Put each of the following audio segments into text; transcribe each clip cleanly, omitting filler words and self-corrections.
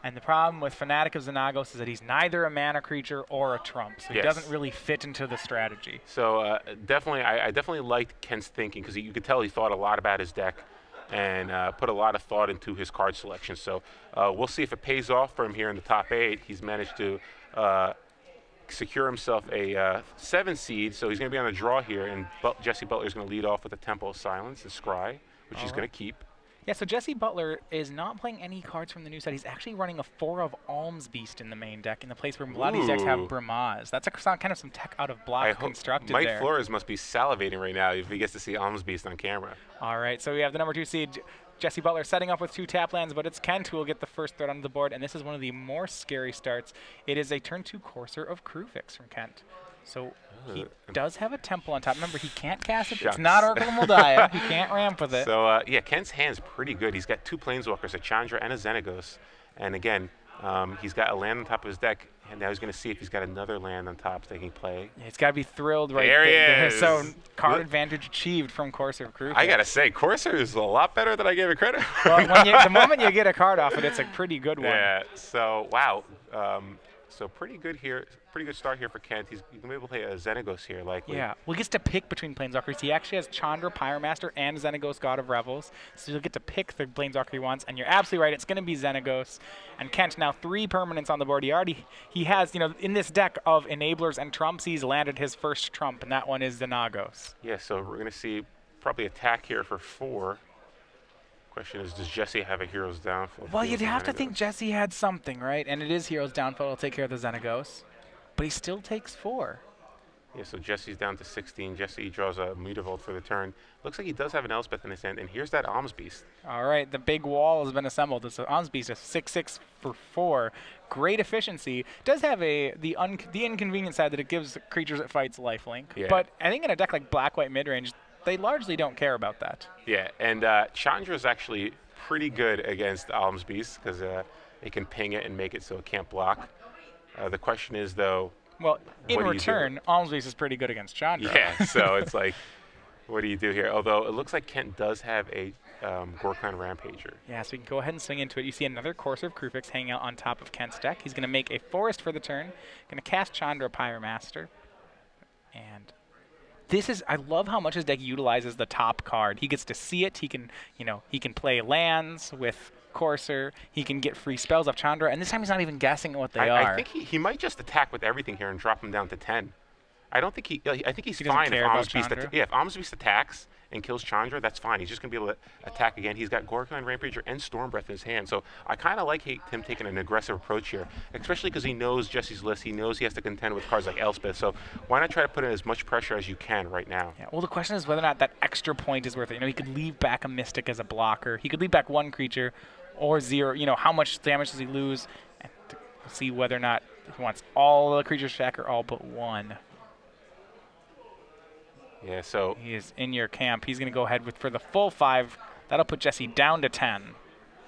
And the problem with Fanatic of Xenagos is that he's neither a mana creature or a trump, so he doesn't really fit into the strategy. So definitely, I definitely liked Kent's thinking because you could tell he thought a lot about his deck and put a lot of thought into his card selection. So we'll see if it pays off for him here in the top 8. He's managed to secure himself a 7 seed, so he's going to be on a draw here, and Jessie Butler is going to lead off with a Temple of Silence and Scry, which he's going to keep. Yeah, so Jessie Butler is not playing any cards from the new set. He's actually running a 4 of Alms Beast in the main deck, in the place where a lot of these decks have Bramaz. That's kind of some tech out of block constructed Mike there. Flores must be salivating right now if he gets to see Alms Beast on camera. All right, so we have the number 2 seed, Jessie Butler, setting up with 2 tap lands, but it's Kent who will get the first threat onto the board, and this is one of the more scary starts. It is a turn 2 Courser of Krufix from Kent. So he does have a Temple on top. Remember, he can't cast it. It's not Oracle of Moldiah. He can't ramp with it. So, yeah, Kent's hand's pretty good. He's got 2 Planeswalkers, a Chandra and a Xenagos. And again, he's got a land on top of his deck, and now he's going to see if he's got another land on top that he can play. Yeah, he's got to be thrilled right there. There he is. So card advantage achieved from Courser of Krufix. I got to say, Courser is a lot better than I gave it credit for. Well, the moment you get a card off it, it's a pretty good one. Yeah, so, wow. So pretty good here. Pretty good start here for Kent. He's going to be able to play a Xenagos here, likely. Yeah, well, he gets to pick between Planeswalkers. He actually has Chandra, Pyromaster, and Xenagos, God of Revels. So he'll get to pick the Planeswalker he wants. And you're absolutely right. It's going to be Xenagos. And Kent now 3 permanents on the board. He has, in this deck of enablers and trumps, he's landed his first trump, and that one is Xenagos. Yeah, so we're going to see probably attack here for 4. Question is, does Jessie have a Hero's Downfall? Well, you'd have to think Jessie had something, right? And it is Hero's Downfall. It'll take care of the Xenagos. But he still takes 4. Yeah, so Jessie's down to 16. Jessie draws a Mutavault for the turn. Looks like he does have an Elspeth in his hand, and here's that Alms Beast. All right, the big wall has been assembled. It's an Alms Beast, a 6/6 for 4. Great efficiency. Does have the inconvenient side that it gives creatures it fights lifelink. Yeah. But I think in a deck like Black-White Midrange, they largely don't care about that. Yeah, and Chandra's actually pretty good against Alms Beast because it can ping it and make it so it can't block. The question is, though, well, in return, Alms Beast is pretty good against Chandra. Yeah, so it's like, what do you do here? Although it looks like Kent does have a Gorkon Rampager. Yeah, so we can go ahead and swing into it. You see another Courser of Krufix hanging out on top of Kent's deck. He's going to make a Forest for the turn. Going to cast Chandra, Pyromaster. And this is, I love how much his deck utilizes the top card. He gets to see it. He can, he can play lands with Courser. He can get free spells off Chandra, and this time he's not even guessing what they are. I think he might just attack with everything here and drop him down to 10. I don't think I think he's fine if Alms Beast if Alms Beast attacks and kills Chandra, that's fine. He's just going to be able to attack again. He's got Gorkon Rampager and Stormbreath in his hand. So I kind of like him taking an aggressive approach here, especially because he knows Jessie's list. He knows he has to contend with cards like Elspeth. So why not try to put in as much pressure as you can right now? Yeah, well, the question is whether or not that extra point is worth it. He could leave back a Mystic as a blocker. He could leave back 1 creature or 0. How much damage does he lose? And we'll see whether or not he wants all the creatures back or all but 1. Yeah, so he is in your camp. He's going to go ahead for the full 5. That'll put Jessie down to 10.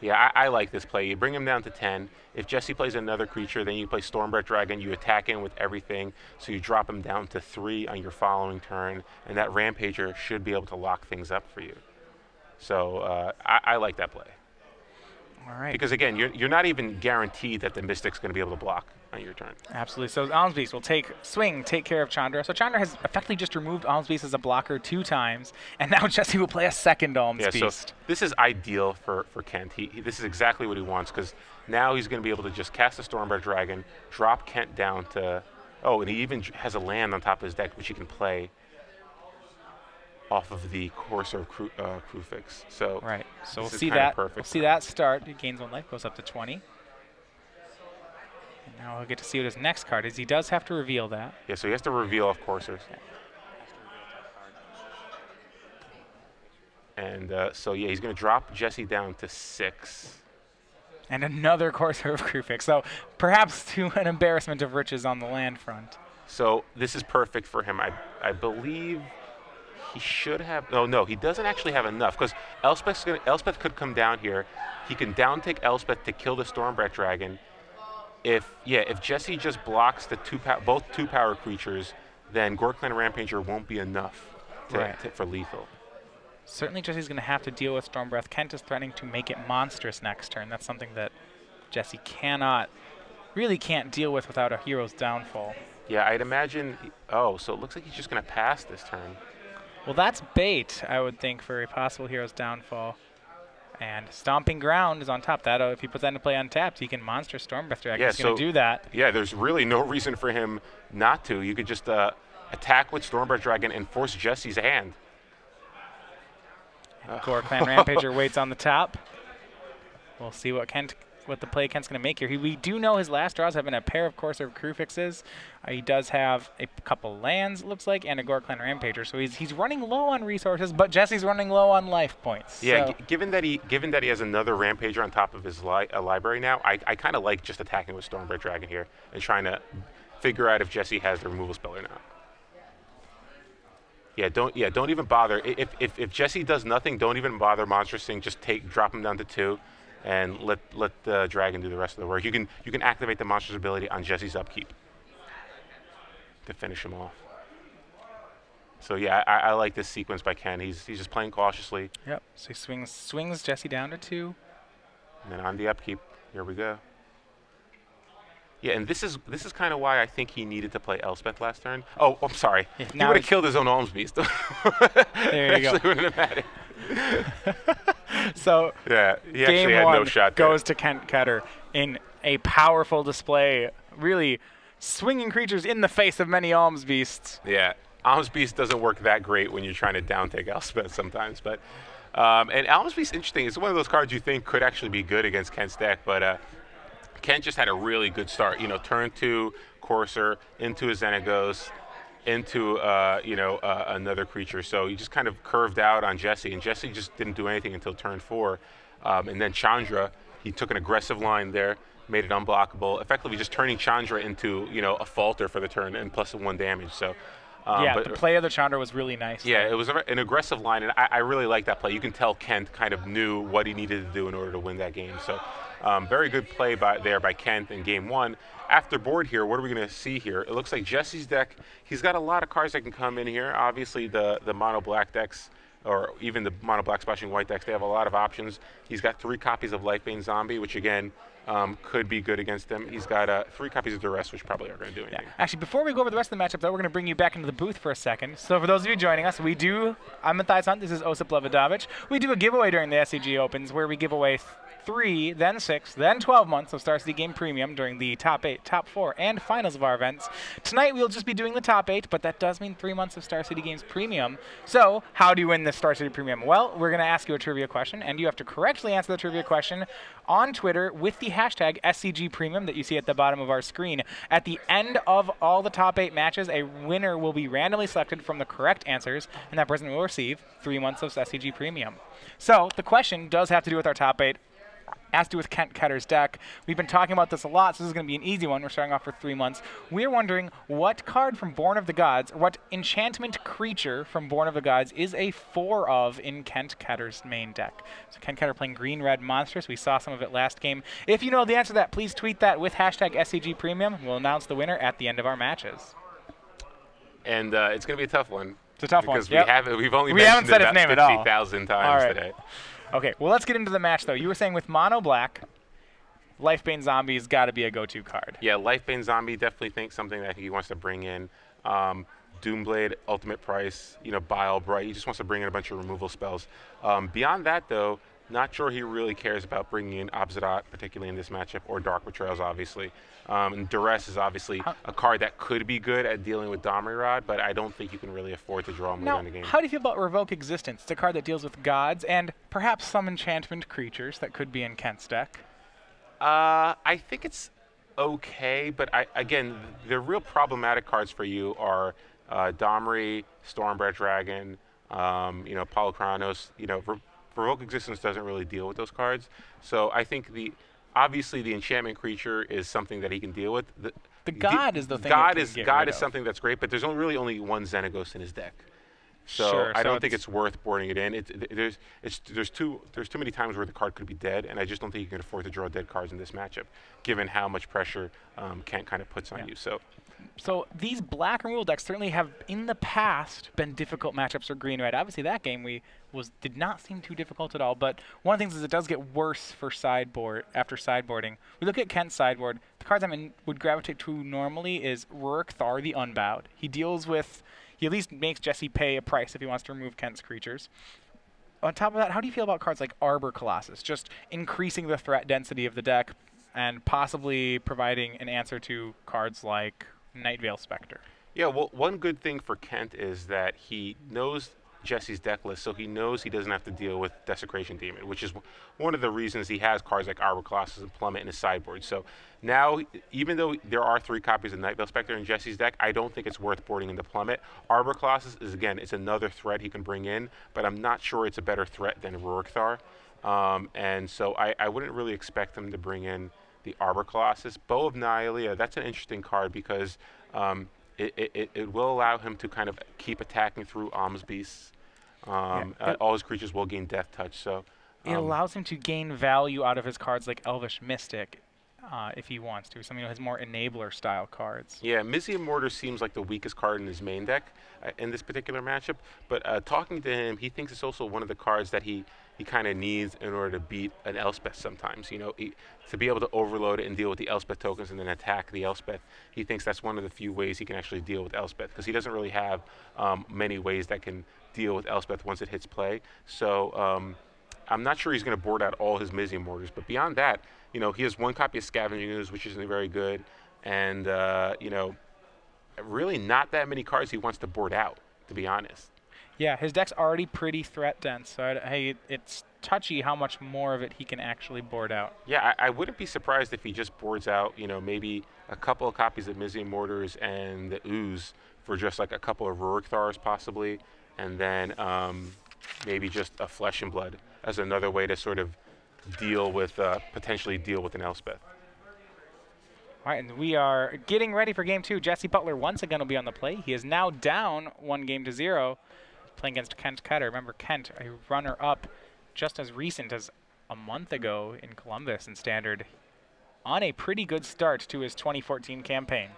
Yeah, I like this play. You bring him down to 10. If Jessie plays another creature, then you play Stormbreath Dragon. You attack in with everything, so you drop him down to 3 on your following turn, and that Rampager should be able to lock things up for you. So I like that play. All right. Because, again, you're not even guaranteed that the Mystic's going to be able to block on your turn. Absolutely. So Alms Beast will take care of Chandra. So Chandra has effectively just removed Alms Beast as a blocker 2 times, and now Jessie will play a second Alms Beast. So this is ideal for Kent. This is exactly what he wants, because now he's going to be able to just cast a Stormbreath Dragon, drop Kent down to... Oh, and he even has a land on top of his deck, which he can play off of the Courser of Krufix. So right. So we'll see that. We'll see that start. He gains 1 life, goes up to 20. And now we'll get to see what his next card is. He does have to reveal that. Yeah, so he has to reveal off Coursers. And so yeah, he's going to drop Jessie down to 6. And another Courser of Krufix. So perhaps to an embarrassment of riches on the land front. So this is perfect for him. I believe he should have. No, he doesn't actually have enough, because Elspeth could come down here. He can down take Elspeth to kill the Stormbreath Dragon. If Jessie just blocks the both 2-power creatures, then Gorkon Rampager won't be enough for lethal. Certainly Jessie's going to have to deal with Stormbreath. Kent is threatening to make it monstrous next turn. That's something that Jessie really can't deal with without a hero's downfall. Yeah, I'd imagine. Oh, so it looks like he's just going to pass this turn. Well, that's bait, I would think, for a possible hero's downfall. And Stomping Ground is on top. That if he puts that into play untapped, he can monster Stormbreath Dragon. Yeah, he's going to do that. Yeah, there's really no reason for him not to. You could just attack with Stormbreath Dragon and force Jessie's hand. Gore Clan Rampager waits on the top. We'll see what the play Kent's going to make here. We do know his last draws have been a pair of Corsair Crucifixes. He does have a couple lands, it looks like, and a Gore Clan Rampager. So he's running low on resources, but Jessie's running low on life points. Yeah, so given that he has another Rampager on top of his library now, I kind of like just attacking with Stormbreath Dragon here and trying to figure out if Jessie has the removal spell or not. Yeah, don't even bother. If Jessie does nothing, don't even bother Monster Sting. Just drop him down to 2, and let the dragon do the rest of the work. You can activate the monster's ability on Jessie's upkeep to finish him off. So yeah, I like this sequence by Ken. He's just playing cautiously. Yep. So he swings Jessie down to 2. And then on the upkeep, here we go. Yeah, and this is kind of why I think he needed to play Elspeth last turn. Oh, I'm sorry. Yeah, he would have killed his own Alms Beast. There you go. Wouldn't have had it. So yeah, he actually had no shot there. Goes to Ketter in a powerful display, really swinging creatures in the face of many Alms Beasts. Yeah, Alms Beast doesn't work that great when you're trying to downtake Elspeth sometimes, but and Alms Beast, interesting. It's one of those cards you think could actually be good against Kent's deck, but Kent just had a really good start. You know, turn 2 Corsair into a Xenagos, into another creature. So he just kind of curved out on Jessie, and Jessie just didn't do anything until turn 4. And then Chandra, he took an aggressive line there, made it unblockable, effectively just turning Chandra into a falter for the turn and plus 1 damage. So. Yeah, the play of the Chandra was really nice. Yeah, it was an aggressive line, and I really like that play. You can tell Kent kind of knew what he needed to do in order to win that game. So very good play by Kent in game 1. After board here, what are we going to see here? It looks like Jessie's deck, he's got a lot of cards that can come in here. Obviously, the mono black decks, or even the mono black splashing white decks, they have a lot of options. He's got 3 copies of Lifebane Zombie, which again, could be good against them. He's got 3 copies of Duress, which probably aren't going to do anything. Yeah. Actually, before we go over the rest of the matchup, though, we're going to bring you back into the booth for a second. So for those of you joining us, I'm Matthias Hunt, this is Osip Levidovic. We do a giveaway during the SCG Opens where we give away 3, then 6, then 12 months of Star City Game Premium during the top 8, top 4, and finals of our events. Tonight we'll just be doing the top 8, but that does mean 3 months of Star City Games Premium. So how do you win this Star City Premium? Well, we're going to ask you a trivia question, and you have to correctly answer the trivia question on Twitter with the hashtag SCG Premium that you see at the bottom of our screen. At the end of all the top 8 matches, a winner will be randomly selected from the correct answers, and that person will receive 3 months of SCG Premium. So the question does have to do with our top 8. Has to do with Kent Ketter's deck. We've been talking about this a lot, so this is going to be an easy one. We're starting off for 3 months. We're wondering what card from Born of the Gods, or what enchantment creature from Born of the Gods is a 4 of in Kent Ketter's main deck. So Kent Ketter playing green-red monsters. We saw some of it last game. If you know the answer to that, please tweet that with hashtag SCG Premium. We'll announce the winner at the end of our matches. And it's going to be a tough one. It's a tough one. Because we've only mentioned it about 50,000 times today. Okay, well, let's get into the match, though. You were saying with mono black, Lifebane Zombie's got to be a go-to card. Yeah, Lifebane Zombie definitely thinks something that he wants to bring in. Doomblade, Ultimate Price, Bile Bright. He just wants to bring in a bunch of removal spells. Beyond that, though, not sure he really cares about bringing in Obsidian, particularly in this matchup, or Dark Betrayals, obviously. And Duress is obviously a card that could be good at dealing with Domri Rod, but I don't think you can really afford to draw him later in the game. How do you feel about Revoke Existence? It's a card that deals with gods and perhaps some enchantment creatures that could be in Kent's deck. I think it's okay, but again, the real problematic cards for you are Domri, Stormbreath Dragon, Polychronos. Revoke Existence doesn't really deal with those cards, so I think obviously the enchantment creature is something that he can deal with. The god is the thing. God is something that's great, but there's really only one Xenagos in his deck, So Sure. I don't think it's worth boarding it in. There's too many times where the card could be dead, and I just don't think you can afford to draw dead cards in this matchup, given how much pressure Kent kind of puts on you. So these black removal decks certainly have, in the past, been difficult matchups for green-red. Obviously, that game did not seem too difficult at all. But one of the things is it does get worse for after sideboarding. We look at Kent's sideboard. The cards would gravitate to normally is Rurik Thar the Unbowed. He at least makes Jessie pay a price if he wants to remove Kent's creatures. On top of that, how do you feel about cards like Arbor Colossus, just increasing the threat density of the deck and possibly providing an answer to cards like Nightveil Spectre? Yeah, well, one good thing for Kent is that he knows Jessie's deck list, so he knows he doesn't have to deal with Desecration Demon, which is one of the reasons he has cards like Arbor Colossus and Plummet in his sideboard. So now, even though there are 3 copies of Nightveil Spectre in Jessie's deck, I don't think it's worth boarding into Plummet. Arbor Colossus is, again, it's another threat he can bring in, but I'm not sure it's a better threat than Rurik Thar. And so I wouldn't really expect him to bring in the Arbor Colossus. Bow of Nihilea, that's an interesting card because it will allow him to kind of keep attacking through Alms Beasts. All his creatures will gain Death Touch. So it allows him to gain value out of his cards like Elvish Mystic if he wants to. Some of his more enabler style cards. Yeah, Mizzium Mortar seems like the weakest card in his main deck in this particular matchup. But talking to him, he thinks it's also one of the cards that he kind of needs in order to beat an Elspeth sometimes. You know, to be able to overload it and deal with the Elspeth tokens and then attack the Elspeth. He thinks that's one of the few ways he can actually deal with Elspeth because he doesn't really have many ways that can deal with Elspeth once it hits play. So I'm not sure he's going to board out all his Mizzium Mortars, but beyond that, you know, he has 1 copy of Scavenging Ooze, which isn't very good, and you know, really not that many cards he wants to board out, to be honest. Yeah, his deck's already pretty threat dense, so it's touchy how much more of it he can actually board out. Yeah, I wouldn't be surprised if he just boards out, you know, maybe a couple of copies of Mizzium Mortars and the Ooze for just like a couple of Rurik Thars possibly, and then maybe just a Flesh and Blood as another way to sort of potentially deal with an Elspeth. All right, and we are getting ready for game 2. Jessie Butler once again will be on the play. He is now down 1-0, playing against Kent Ketter. Remember, Kent, a runner-up just as recent as a month ago in Columbus in Standard, on a pretty good start to his 2014 campaign.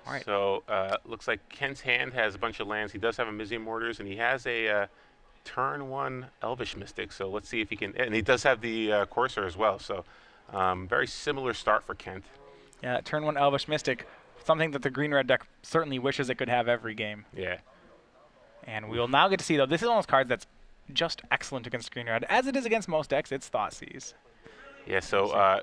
All right. So looks like Kent's hand has a bunch of lands. He does have a Mizzium Mortars, and he has a turn 1 Elvish Mystic. So let's see if he can. And he does have the Courser as well. So very similar start for Kent. Yeah, turn 1 Elvish Mystic, something that the green-red deck certainly wishes it could have every game. Yeah. And we will now get to see, though, this is one of those cards that's just excellent against green-red. As it is against most decks, it's Thoughtseize. Yeah, so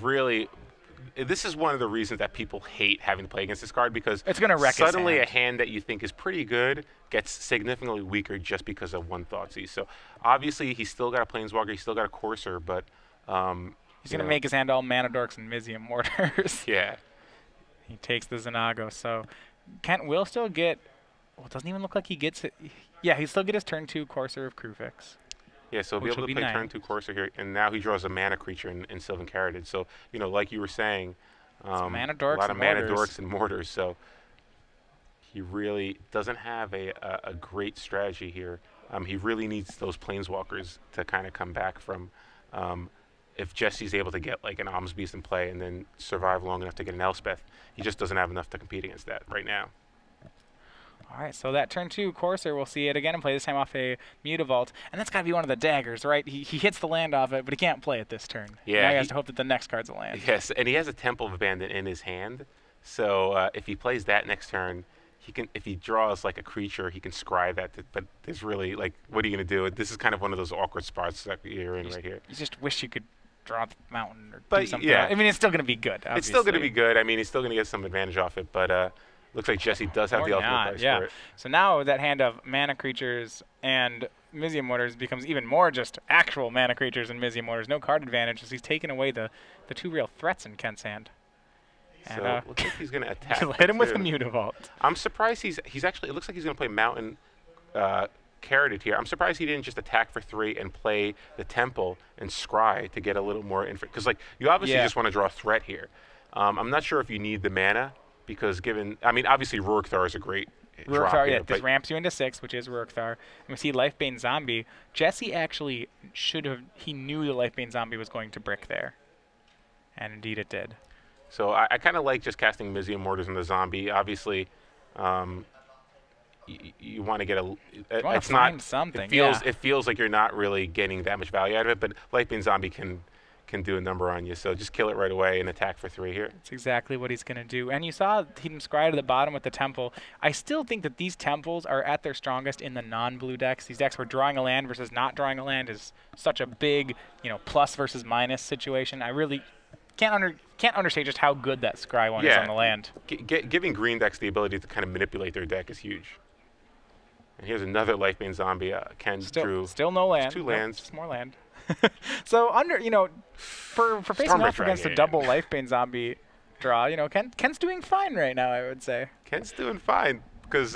really, this is one of the reasons that people hate having to play against this card because it's going to wreck suddenly a hand that you think is pretty good gets significantly weaker just because of one Thoughtseize. So obviously he's still got a Planeswalker, he's still got a Courser, but he's going to make his hand all Mana Dorks and Mizzium Mortars. Yeah. He takes the Xanago, so Kent will still get. Well, it doesn't even look like he gets it. Yeah, he'll still get his turn 2 Courser of Kruphix. Yeah, so he'll be able to play turn 2 Courser here, and now he draws a mana creature in Sylvan Caryatid. So, you know, like you were saying, mana a lot of mana dorks and mortars. So he really doesn't have a great strategy here. He really needs those Planeswalkers to kind of come back from. If Jessie's able to get like an Alms Beast in play and then survive long enough to get an Elspeth, he just doesn't have enough to compete against that right now. All right, so that turn 2 Courser, we'll see it again and play this time off a Mutavault. And that's got to be one of the daggers, right? He hits the land off it, but he can't play it this turn. Yeah. Now he has to hope that the next card's a land. Yes, and he has a Temple of Abandon in his hand. So if he plays that next turn, he can. If he draws like a creature, he can scry that. But there's really, like, what are you going to do? This is kind of one of those awkward spots that you're in right here. You just wish you could draw the mountain or do but something. Yeah. I mean, it's still going to be good, obviously. It's still going to be good. I mean, he's still going to get some advantage off it, but looks like Jessie does have the ultimate price for it. So now that hand of mana creatures and Mizzium Mortars becomes even more just actual mana creatures and Mizzium Mortars. No card advantage as he's taken away the 2 real threats in Kent's hand. So it looks like he's going to attack. Hit him with a Mutavault. I'm surprised he's actually, it looks like he's going to play Mountain Caryatid here. I'm surprised he didn't just attack for 3 and play the Temple and scry to get a little more info. Because, like, you obviously just want to draw a threat here. I'm not sure if you need the mana because given, I mean, obviously Rurik Thar is a great Rurikthar, yeah, this ramps you into 6, which is Rurikthar. And we see Lifebane Zombie. Jessie actually he knew the Lifebane Zombie was going to brick there. And indeed it did. So I kind of like just casting Mizzium Mortars on the Zombie. Obviously, you want to get a. It's not something. It feels like you're not really getting that much value out of it, but Lifebane Zombie can do a number on you. So just kill it right away and attack for 3 here. That's exactly what he's going to do. And you saw him scry to the bottom with the Temple. I still think that these Temples are at their strongest in the non-blue decks. These decks where drawing a land versus not drawing a land is such a big, plus versus minus situation. I really can't understate just how good that scry one is on the land. Giving green decks the ability to kind of manipulate their deck is huge. And here's another Lifebane Zombie. Ken drew. Still no land. 2 lands. Just more land. So for facing off against a double Lifebane Zombie draw, Ken's doing fine right now, I would say. Ken's doing fine because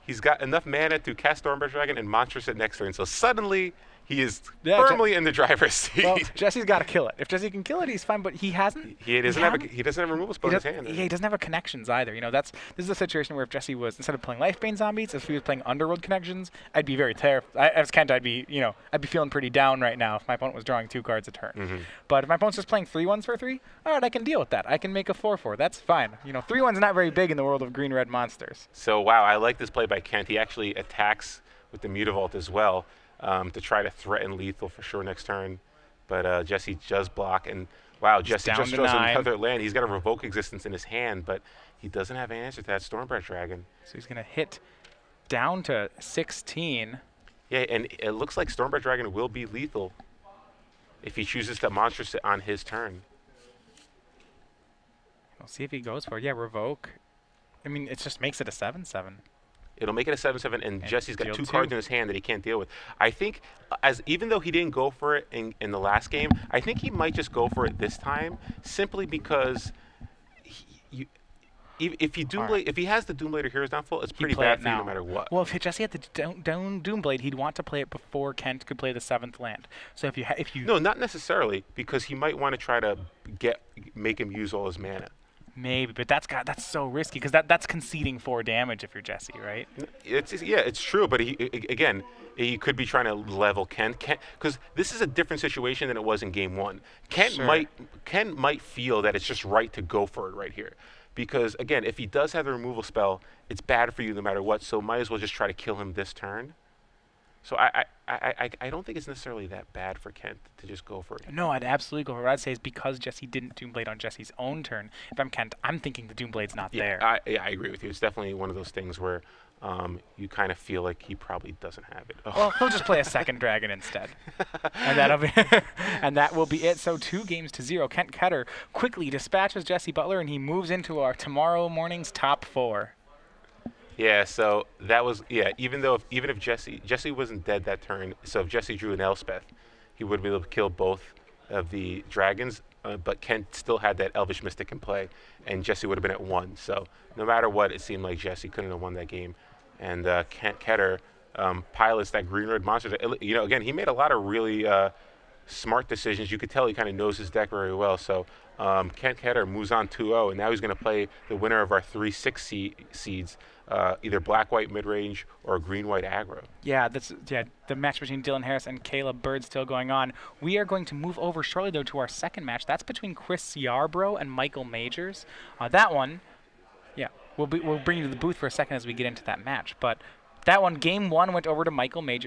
he's got enough mana to cast Stormbreath Dragon and Monstrous it next turn. So suddenly he is firmly in the driver's seat. Well, Jesse's got to kill it. If Jesse can kill it, he's fine. But he hasn't. He doesn't have a removal spell in his hand. Yeah, he doesn't have a connections either. This is a situation where if Jesse was, instead of playing Lifebane Zombies, if he was playing Underworld Connections, I'd be very terrified. As Kent, I'd be feeling pretty down right now if my opponent was drawing 2 cards a turn. But if my opponent's just playing 3/1s for 3, all right, I can deal with that. I can make a 4/4. That's fine. 3/1's not very big in the world of green-red monsters. So wow, I like this play by Kent. He actually attacks with the Mutavault as well. To try to threaten lethal for sure next turn. But Jesse does block, and wow, Jesse just draws another land. He's got a Revoke Existence in his hand, but he doesn't have an answer to that Stormbreath Dragon. So he's going to hit down to 16. Yeah, and it looks like Stormbreath Dragon will be lethal if he chooses to Monstrous it on his turn. We'll see if he goes for it. Yeah, Revoke. I mean, it just makes it a 7/7. It'll make it a 7/7, and Jesse's got 2 cards in his hand that he can't deal with. I think, even though he didn't go for it in the last game, I think he might just go for it this time, simply because if he has the Doomblader Heroes Downfall, it's pretty bad for you no matter what. Well, if Jesse had the Doomblade, he'd want to play it before Kent could play the 7th land. So if you no, not necessarily, because he might want to try to make him use all his mana. Maybe, but that's so risky because that's conceding 4 damage if you're Jesse, right? It's true, but he could be trying to level Kent, because this is a different situation than it was in game 1. Kent might feel that it's just right to go for it right here, because again, if he does have the removal spell, it's bad for you no matter what. So might as well just try to kill him this turn. So I don't think it's necessarily that bad for Kent to just go for it. No, I'd absolutely go for it. What I'd say is because Jesse didn't Doomblade on Jesse's own turn, if I'm Kent, I'm thinking the Doomblade's not there. I agree with you. It's definitely one of those things where you kind of feel like he probably doesn't have it. Oh. Well, he'll just play a 2nd dragon instead. And that will be it. So 2-0. Kent Ketter quickly dispatches Jesse Butler, and he moves into our tomorrow morning's top 4. Yeah, so that was even if Jesse wasn't dead that turn, so if Jesse drew an Elspeth, he would be able to kill both of the dragons, but Kent still had that Elvish Mystic in play, and Jesse would have been at 1. So no matter what, it seemed like Jesse couldn't have won that game. And Kent Ketter pilots that green-red monster. Again, he made a lot of really smart decisions. You could tell he kind of knows his deck very well. So Kent Ketter moves on 2-0, and now he's going to play the winner of our 3-6 seeds, either black-white mid-range or green-white aggro. Yeah, the match between Dylan Harris and Caleb Bird still going on. We are going to move over shortly, though, to our 2nd match. That's between Chris Yarbrough and Michael Majors. That one, we'll bring you to the booth for a second as we get into that match. But that one, game 1 went over to Michael Majors.